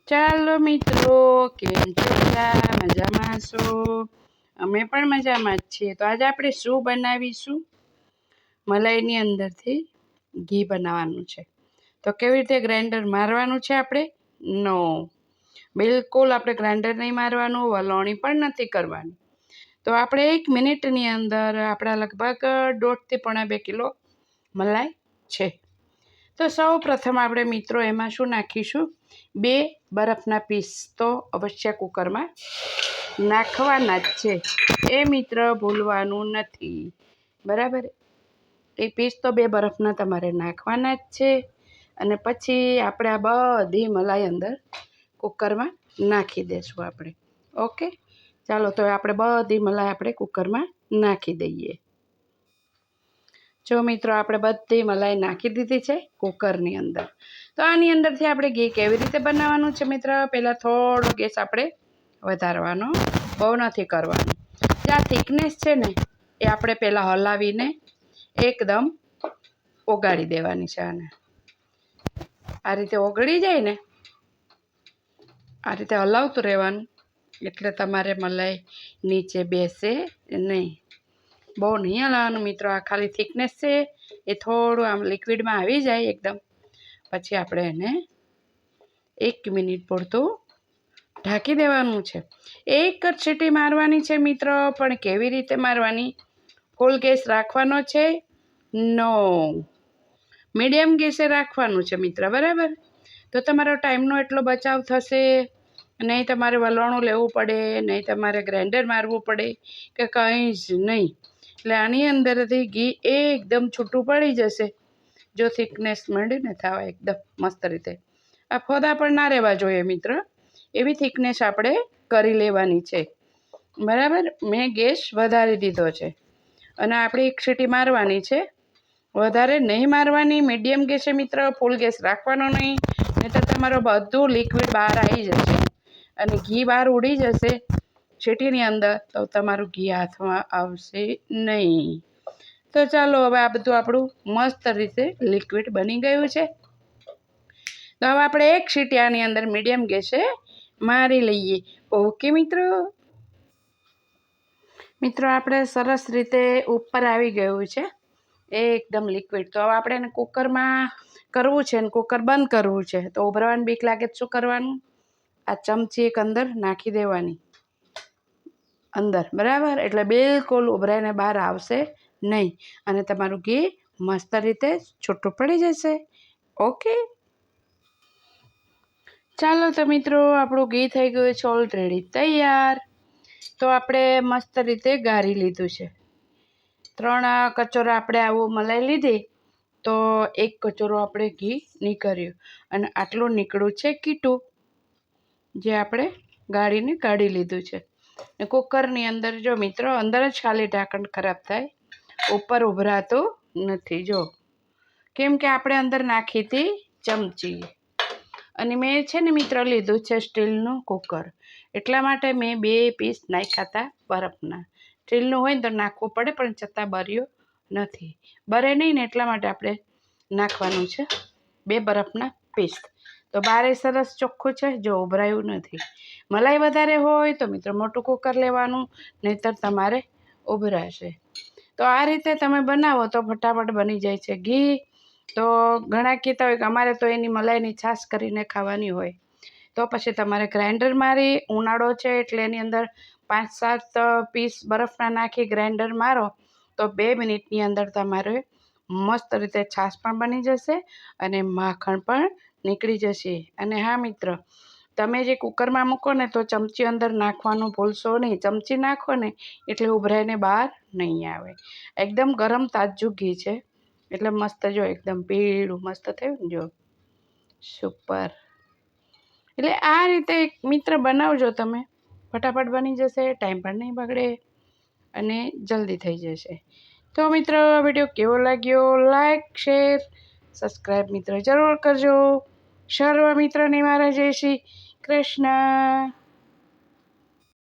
ચાલો મિત્રો, કેમ છો બધા? મજામાં છો? અમે પણ મજામાં જ છીએ. તો આજે આપણે શું બનાવીશું? મલાઈની અંદરથી ઘી બનાવવાનું છે. તો કેવી રીતે ગ્રાઇન્ડર મારવાનું છે આપણે? નો, બિલકુલ આપણે ગ્રાઇન્ડર નહીં મારવાનું, વલોણી પણ નથી કરવાની. તો આપણે 1 મિનિટની અંદર આપણા લગભગ 1.5 થી 2.5 કિલો મલાઈ છે. તો સૌ પ્રથમ આપણે મિત્રો એમાં શું નાખીશું? 2 બરફના પીસ તો અવશ્ય કુકરમાં નાખવાના જ છે. એ મિત્ર ભૂલવાનું નથી, બરાબર? એ પીસ તો 2 બરફના તમારે નાખવાના જ છે. અને પછી આપણે આ બધી મલાઈ અંદર કુકરમાં નાખી દઈશું આપણે. ઓકે, ચાલો તો આપણે બધી મલાઈ આપણે કુકરમાં નાખી દઈએ. જો મિત્રો આપણે બધી મલાઈ નાખી દીધી છે કુકરની અંદર. તો આની અંદરથી આપણે ઘી કેવી રીતે બનાવવાનું છે મિત્ર? પહેલાં થોડો ગેસ આપણે વધારવાનો, બહુ નથી કરવાનું. જે આ થિકનેસ છે ને એ આપણે પહેલાં હલાવીને એકદમ ઓગાળી દેવાની છે. આને આ રીતે ઓગળી જાય ને, આ રીતે હલાવતું રહેવાનું, એટલે તમારે મલાઈ નીચે બેસે નહીં. બહુ નહીં હલાવવાનું મિત્રો. આ ખાલી થિકનેસ છે એ થોડું આમ લિક્વિડમાં આવી જાય એકદમ, પછી આપણે એને 1 મિનિટ પૂરતું ઢાંકી દેવાનું છે. એક જ સીટી મારવાની છે મિત્રો. પણ કેવી રીતે મારવાની? ફૂલ ગેસ રાખવાનો છે? નો, મીડિયમ ગેસે રાખવાનું છે મિત્ર, બરાબર? તો તમારો ટાઈમનો એટલો બચાવ થશે. નહીં તમારે વલોણું લેવું પડે, નહીં તમારે ગ્રાઇન્ડર મારવું પડે કે કંઈ જ નહીં. એટલે આની અંદરથી ઘી એકદમ છૂટું પડી જશે જો થિકનેસ માંડીને થવા એકદમ મસ્ત રીતે. આ ફોદા પણ ના રહેવા જોઈએ મિત્ર, એવી થિકનેસ આપણે કરી લેવાની છે, બરાબર? મેં ગેસ વધારી દીધો છે અને આપણે 1 સીટી મારવાની છે. વધારે નહીં મારવાની, મીડિયમ ગેસે મિત્ર. ફૂલ ગેસ રાખવાનો નહીં, નહીં તો તમારું બધું લિક્વિડ બહાર આવી જશે અને ઘી બહાર ઉડી જશે સીટીની અંદર, તો તમારું ઘી હાથમાં આવશે નહીં. તો ચાલો હવે આ બધું આપણું મસ્ત રીતે લિક્વિડ બની ગયું છે. તો હવે આપણે 1 સીટી આની અંદર મીડિયમ ગેસે મારી લઈએ. ઓકે મિત્રો. મિત્રો આપણે સરસ રીતે ઉપર આવી ગયું છે એકદમ લિક્વિડ. તો હવે આપણે એને કુકરમાં કરવું છે અને કુકર બંધ કરવું છે. તો ઉભરાવાની બીક લાગે તો શું કરવાનું? આ ચમચી એક અંદર નાખી દેવાની અંદર, બરાબર? એટલે બિલકુલ ઉભરાઈને બહાર આવશે નહીં અને તમારું ઘી મસ્ત રીતે છૂટું પડી જશે. ઓકે, ચાલો તો મિત્રો આપણું ઘી થઈ ગયું છે ઓલરેડી તૈયાર. તો આપણે મસ્ત રીતે ગાળી લીધું છે. 3 કચોરા આપણે આવું મલાઈ લીધી, તો 1 કચોરો આપણે ઘી નીકળ્યું અને આટલું નીકળ્યું છે કીટું, જે આપણે ગાળીને કાઢી લીધું છે. ને કુકરની અંદર જો મિત્રો અંદર જ ખાલી ઢાંકણ ખરાબ થાય, ઉપર ઉભરાતું નથી. જો કેમ કે આપણે અંદર નાખી હતી ચમચી, અને મેં છે ને મિત્રો લીધું છે સ્ટીલનું કુકર, એટલા માટે મેં 2 પીસ નાખ્યા હતા બરફના. સ્ટીલનું હોય ને તો નાખવું પડે, પણ છતાં બર્યો નથી. બરે નહીં ને એટલા માટે આપણે નાખવાનું છે 2 બરફના પીસ. તો બારે સરસ ચોખ્ખું છે, જો ઉભરાયું નથી. મલાઈ વધારે હોય તો મિત્રો મોટું કુકર લેવાનું, નહીંતર તમારે ઉભરાશે. તો આ રીતે તમે બનાવો તો ફટાફટ બની જાય છે. ઘી તો ઘણા કહેતા હોય કે અમારે તો એની મલાઈની છાશ કરીને ખાવાની હોય, તો પછી તમારે ગ્રાઇન્ડર મારી, ઉનાળો છે એટલે એની અંદર 5-7 પીસ બરફના નાખી ગ્રાઇન્ડર મારો તો 2 મિનિટની અંદર તમારે મસ્ત રીતે છાશ પણ બની જશે અને માખણ પણ નીકળી જશે. અને હા મિત્ર, તમે જે કુકરમાં મૂકો ને તો ચમચી અંદર નાખવાનું ભૂલશો નહીં. ચમચી નાખો ને એટલે ઉભરાઈને બહાર નહીં આવે. એકદમ ગરમ તાજું ઘી છે એટલે મસ્ત, જો એકદમ પીળું મસ્ત થયું ને, જો સુપર. એટલે આ રીતે મિત્ર બનાવજો તમે, ફટાફટ બની જશે, ટાઈમ પણ નહીં બગડે અને જલ્દી થઈ જશે. તો મિત્ર વિડીયો કેવો લાગ્યો? લાઈક, શેર, સબસ્ક્રાઈબ મિત્ર જરૂર કરજો. સર્વ મિત્રને મારા જય શ્રી કૃષ્ણ.